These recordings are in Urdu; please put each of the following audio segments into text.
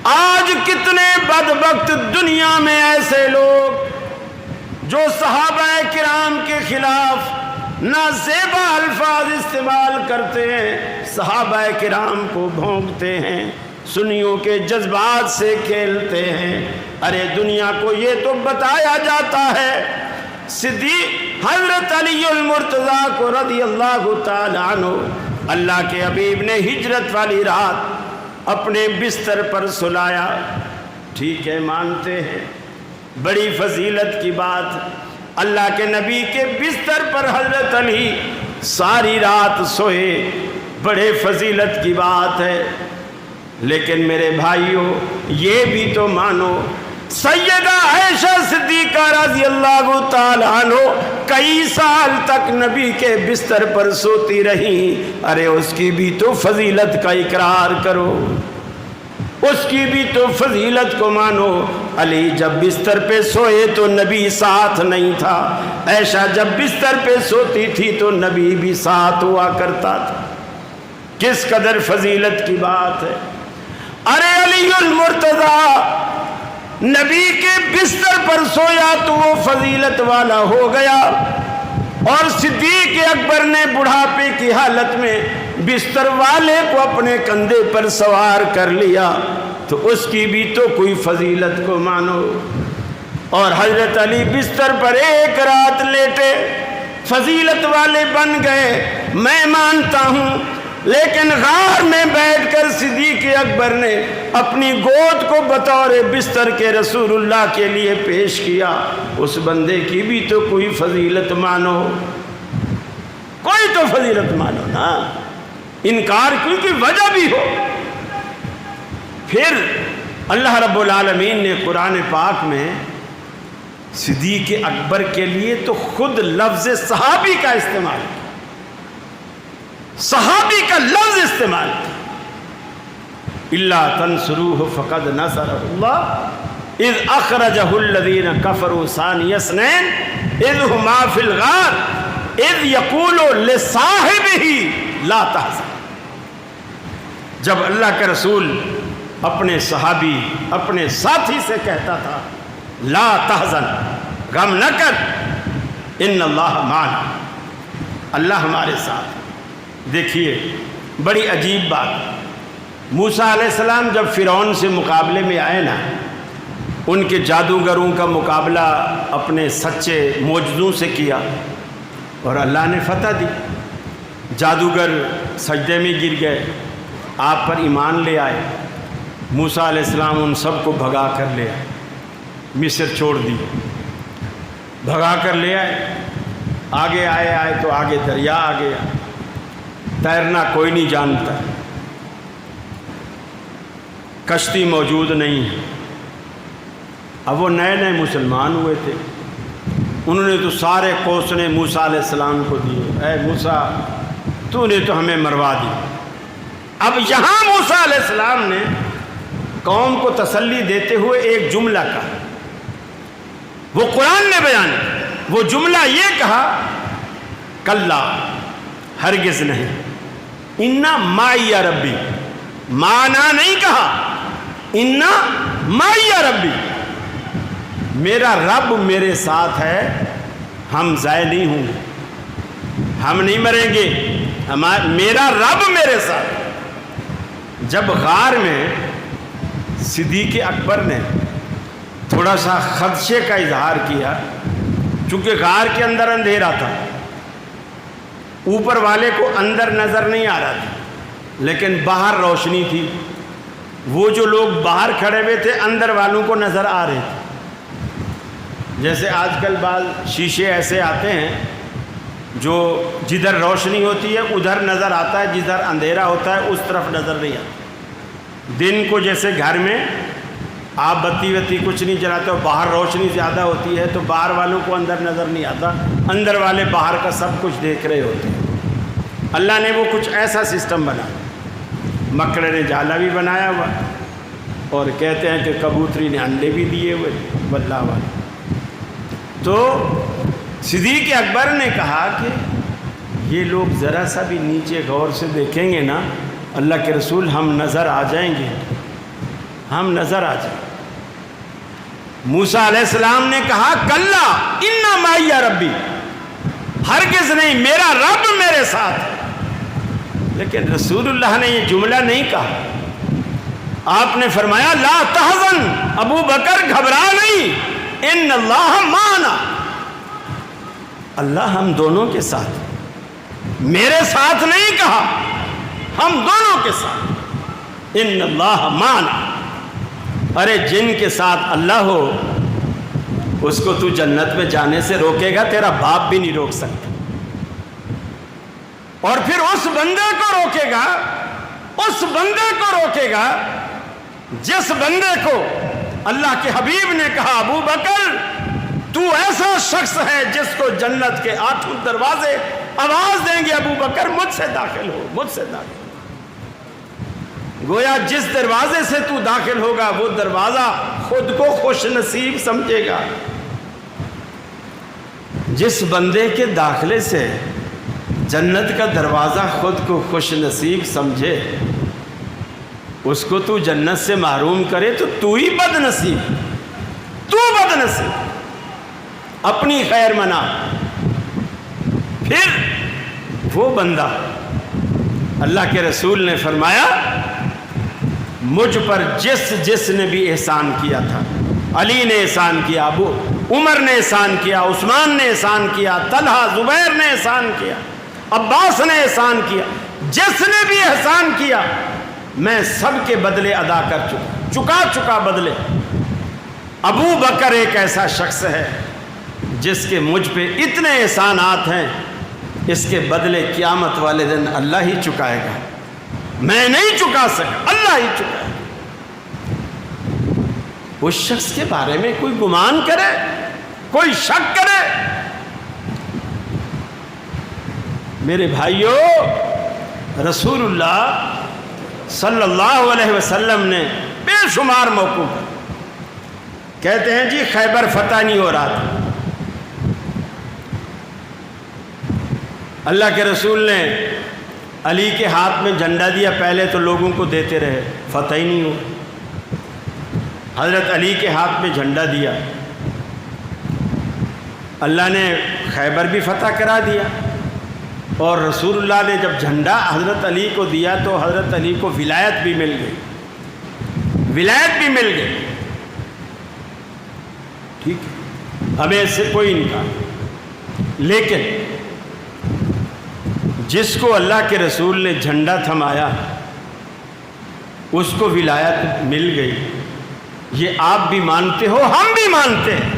آج کتنے بدبخت دنیا میں ایسے لوگ جو صحابہ کرام کے خلاف نازیبا الفاظ استعمال کرتے ہیں، صحابہ کرام کو بھونکتے ہیں، سنیوں کے جذبات سے کھیلتے ہیں۔ ارے دنیا کو یہ تو بتایا جاتا ہے صدیق حضرت علی المرتضیٰ کو رضی اللہ تعالی عنہ اللہ کے حبیب نے ہجرت والی رات اپنے بستر پر سلایا۔ ٹھیک ہے، مانتے ہیں، بڑی فضیلت کی بات، اللہ کے نبی کے بستر پر حضرت علی ساری رات سوئے، بڑے فضیلت کی بات ہے۔ لیکن میرے بھائیوں یہ بھی تو مانو سیدہ عائشہ صدیقہ رضی اللہ تعالی عنہ کئی سال تک نبی کے بستر پر سوتی رہی۔ ارے اس کی بھی تو فضیلت کا اقرار کرو، اس کی بھی تو فضیلت کو مانو۔ علی جب بستر پہ سوئے تو نبی ساتھ نہیں تھا، عائشہ جب بستر پہ سوتی تھی تو نبی بھی ساتھ ہوا کرتا تھا۔ کس قدر فضیلت کی بات ہے۔ ارے علی المرتضیٰ نبی کے بستر پر سویا تو وہ فضیلت والا ہو گیا، اور صدیق اکبر نے بڑھاپے کی حالت میں بستر والے کو اپنے کندھے پر سوار کر لیا، تو اس کی بھی تو کوئی فضیلت کو مانو۔ اور حضرت علی بستر پر ایک رات لیٹے، فضیلت والے بن گئے، میں مانتا ہوں، لیکن غار میں بیٹھ کر صدیق اکبر نے اپنی گود کو بطور بستر کے رسول اللہ کے لیے پیش کیا۔ اس بندے کی بھی تو کوئی فضیلت مانو، کوئی تو فضیلت مانو نا، انکار کی وجہ بھی ہو۔ پھر اللہ رب العالمین نے قرآن پاک میں صدیق اکبر کے لیے تو خود لفظ صحابی کا استعمال کیا، صحابی کا لفظ استعمال کیا۔ اِلَّا تَنْصُرُوهُ فَقَدْ نَصَرَهُ اللَّهُ اِذْ أَخْرَجَهُ الَّذِينَ كَفَرُوا ثَانِيَ اثْنَيْنِ اِذْ هُمَا فِي الْغَارِ اِذْ يَقُولُ لِصَاحِبِهِ لَا تَحْزَنْ۔ جب اللہ کے رسول اپنے صحابی، اپنے ساتھی سے کہتا تھا لا تحزن، غم نہ کر، ان اللہ معنا، اللہ ہمارے ساتھ۔ دیکھیے بڑی عجیب بات، موسیٰ علیہ السلام جب فرعون سے مقابلے میں آئے نا، ان کے جادوگروں کا مقابلہ اپنے سچے معجزوں سے کیا اور اللہ نے فتح دی۔ جادوگر سجدے میں گر گئے، آپ پر ایمان لے آئے۔ موسیٰ علیہ السلام ان سب کو بھگا کر لے آئے، مصر چھوڑ دی، بھگا کر لے آئے۔ آگے آئے تو آگے دریا آ گیا، تیرنا کوئی نہیں جانتا، کشتی موجود نہیں ہے۔ اب وہ نئے نئے مسلمان ہوئے تھے، انہوں نے تو سارے کوسنے موسیٰ علیہ السلام کو دیے، اے موسیٰ تو نے تو ہمیں مروا دی۔ اب یہاں موسیٰ علیہ السلام نے قوم کو تسلی دیتے ہوئے ایک جملہ کہا، وہ قرآن نے بیان کیا۔ وہ جملہ یہ کہا، کلا، ہرگز نہیں، انا معی ربی، مانا نہیں کہا، انا معی ربی، میرا رب میرے ساتھ ہے، ہم ضائع نہیں ہوں گے، ہم نہیں مریں گے، میرا رب میرے ساتھ۔ جب غار میں صدیق اکبر نے تھوڑا سا خدشے کا اظہار کیا، چونکہ غار کے اندر اندھیرا تھا، اوپر والے کو اندر نظر نہیں آ رہا تھا، لیکن باہر روشنی تھی، وہ جو لوگ باہر کھڑے ہوئے تھے اندر والوں کو نظر آ رہے تھے۔ جیسے آج کل بعض شیشے ایسے آتے ہیں جو جدھر روشنی ہوتی ہے ادھر نظر آتا ہے، جدھر اندھیرا ہوتا ہے اس طرف نظر نہیں آتا۔ دن کو جیسے گھر میں آپ بتی وتی کچھ نہیں جلاتے ہو، باہر روشنی زیادہ ہوتی ہے تو باہر والوں کو اندر نظر نہیں آتا، اندر والے باہر کا سب کچھ دیکھ رہے ہوتے ہیں۔ اللہ نے وہ کچھ ایسا سسٹم بنا، مکڑے نے جالا بھی بنایا ہوا، اور کہتے ہیں کہ کبوتری نے انڈے بھی دیے ہوئے، واللہ واللہ۔ تو صدیق اکبر نے کہا کہ یہ لوگ ذرا سا بھی نیچے غور سے دیکھیں گے نا اللہ کے رسول، ہم نظر آ جائیں گے، ہم نظر آ جائیں۔ موسیٰ علیہ السلام نے کہا کلا انا معی ربی، ہرگز نہیں، میرا رب میرے ساتھ ہے۔ لیکن رسول اللہ نے یہ جملہ نہیں کہا، آپ نے فرمایا لا تحزن، ابو بکر گھبرا نہیں، ان اللہ معنا، اللہ ہم دونوں کے ساتھ، میرے ساتھ نہیں کہا، ہم دونوں کے ساتھ، ان اللہ معنا۔ ارے جن کے ساتھ اللہ ہو اس کو تو جنت میں جانے سے روکے گا؟ تیرا باپ بھی نہیں روک سکتا۔ اور پھر اس بندے کو روکے گا، اس بندے کو روکے گا جس بندے کو اللہ کے حبیب نے کہا ابو بکر تو ایسا شخص ہے جس کو جنت کے 8 دروازے آواز دیں گے ابو بکر مجھ سے داخل ہو، مجھ سے داخل ہو۔ گویا جس دروازے سے تو داخل ہوگا وہ دروازہ خود کو خوش نصیب سمجھے گا۔ جس بندے کے داخلے سے جنت کا دروازہ خود کو خوش نصیب سمجھے، اس کو تو جنت سے محروم کرے تو ہی بد نصیب، تو بد نصیب، اپنی خیر منا۔ پھر وہ بندہ، اللہ کے رسول نے فرمایا مجھ پر جس نے بھی احسان کیا تھا، علی نے احسان کیا، ابو عمر نے احسان کیا، عثمان نے احسان کیا، طلحہ زبیر نے احسان کیا، عباس نے احسان کیا، جس نے بھی احسان کیا میں سب کے بدلے ادا کر چکا بدلے۔ ابو بکر ایک ایسا شخص ہے جس کے مجھ پہ اتنے احسانات ہیں، اس کے بدلے قیامت والے دن اللہ ہی چکائے گا، میں نہیں چکا سکا، اللہ ہی چکائے گا۔ اس شخص کے بارے میں کوئی گمان کرے، کوئی شک کرے؟ میرے بھائیو، رسول اللہ صلی اللہ علیہ وسلم نے بے شمار موقعوں پر کہتے ہیں جی خیبر فتح نہیں ہو رہا تھا، اللہ کے رسول نے علی کے ہاتھ میں جھنڈا دیا، پہلے تو لوگوں کو دیتے رہے، فتح ہی نہیں ہو۔ حضرت علی کے ہاتھ میں جھنڈا دیا، اللہ نے خیبر بھی فتح کرا دیا، اور رسول اللہ نے جب جھنڈا حضرت علی کو دیا تو حضرت علی کو ولایت بھی مل گئی، ولایت بھی مل گئی، ٹھیک ہے، ہمیں اس سے کوئی انکار۔ لیکن جس کو اللہ کے رسول نے جھنڈا تھمایا اس کو ولایت مل گئی، یہ آپ بھی مانتے ہو، ہم بھی مانتے ہیں۔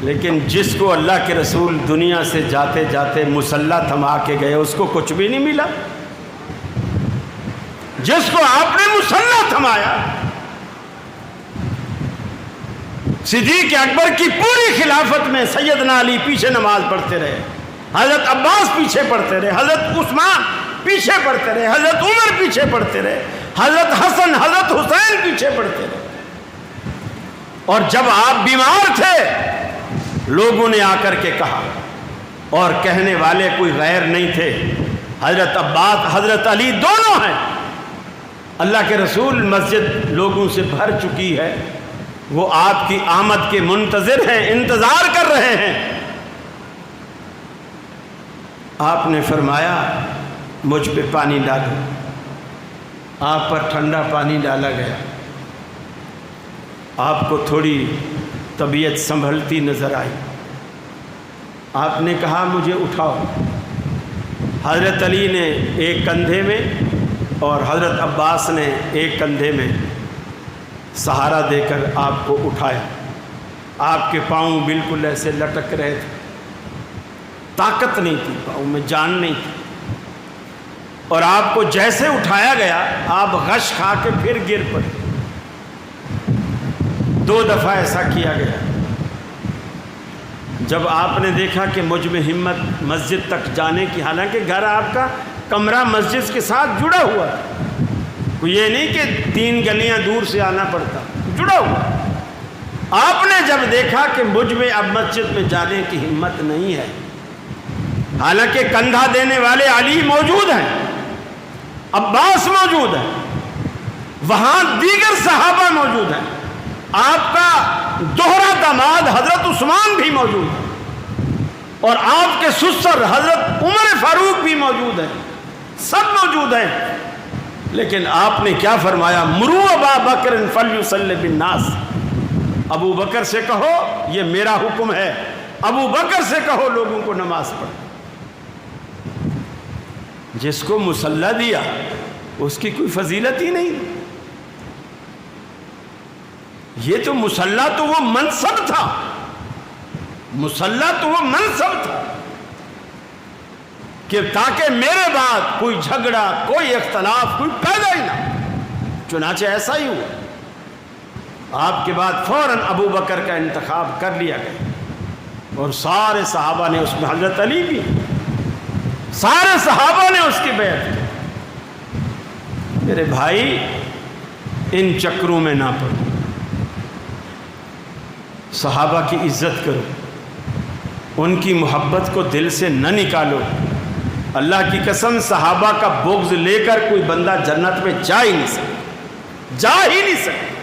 لیکن جس کو اللہ کے رسول دنیا سے جاتے جاتے مسلح تھما کے گئے اس کو کچھ بھی نہیں ملا، جس کو آپ نے مسلح تھمایا۔ صدیق اکبر کی پوری خلافت میں سیدنا علی پیچھے نماز پڑھتے رہے، حضرت عباس پیچھے پڑھتے رہے، حضرت عثمان پیچھے پڑھتے رہے، حضرت عمر پیچھے پڑھتے رہے، حضرت حسن حضرت حسین پیچھے پڑھتے رہے۔ اور جب آپ بیمار تھے لوگوں نے آ کر کے کہا، اور کہنے والے کوئی غیر نہیں تھے، حضرت عباس حضرت علی دونوں ہیں، اللہ کے رسول مسجد لوگوں سے بھر چکی ہے، وہ آپ کی آمد کے منتظر ہیں، انتظار کر رہے ہیں۔ آپ نے فرمایا مجھ پہ پانی ڈالو، آپ پر ٹھنڈا پانی ڈالا گیا، آپ کو تھوڑی طبیعت سنبھلتی نظر آئی، آپ نے کہا مجھے اٹھاؤ۔ حضرت علی نے ایک کندھے میں اور حضرت عباس نے ایک کندھے میں سہارا دے کر آپ کو اٹھایا، آپ کے پاؤں بالکل ایسے لٹک رہے تھے، طاقت نہیں تھی، پاؤں میں جان نہیں تھی، اور آپ کو جیسے اٹھایا گیا آپ غش کھا کے پھر گر پڑے۔ 2 دفعہ ایسا کیا گیا۔ جب آپ نے دیکھا کہ مجھ میں ہمت مسجد تک جانے کی، حالانکہ گھر آپ کا کمرہ مسجد کے ساتھ جڑا ہوا تھا، یہ نہیں کہ 3 گلیاں دور سے آنا پڑتا، جڑا ہوا۔ آپ نے جب دیکھا کہ مجھ میں اب مسجد میں جانے کی ہمت نہیں ہے، حالانکہ کندھا دینے والے علی موجود ہیں، عباس موجود ہیں، وہاں دیگر صحابہ موجود ہیں، آپ کا دوہرا داماد حضرت عثمان بھی موجود ہے، اور آپ کے سسر حضرت عمر فاروق بھی موجود ہیں، سب موجود ہیں، لیکن آپ نے کیا فرمایا؟ مرو ابا بکر فلیصلی بالناس، ابو بکر سے کہو یہ میرا حکم ہے، ابو بکر سے کہو لوگوں کو نماز پڑھ۔ جس کو مصلی دیا اس کی کوئی فضیلت ہی نہیں، یہ تو مصلی تو وہ منصب تھا، مصلی تو وہ منصب تھا کہ تاکہ میرے بعد کوئی جھگڑا، کوئی اختلاف، کوئی پیدا ہی نہ، چنانچہ ایسا ہی ہوا۔ آپ کے بعد فوراً ابو بکر کا انتخاب کر لیا گیا، اور سارے صحابہ نے اس میں، حضرت علی بھی، سارے صحابہ نے اس کی بیعت کی۔ میرے بھائی ان چکروں میں نہ پڑو، صحابہ کی عزت کرو، ان کی محبت کو دل سے نہ نکالو۔ اللہ کی قسم صحابہ کا بغض لے کر کوئی بندہ جنت میں جا ہی نہیں سکتا، جا ہی نہیں سکتا۔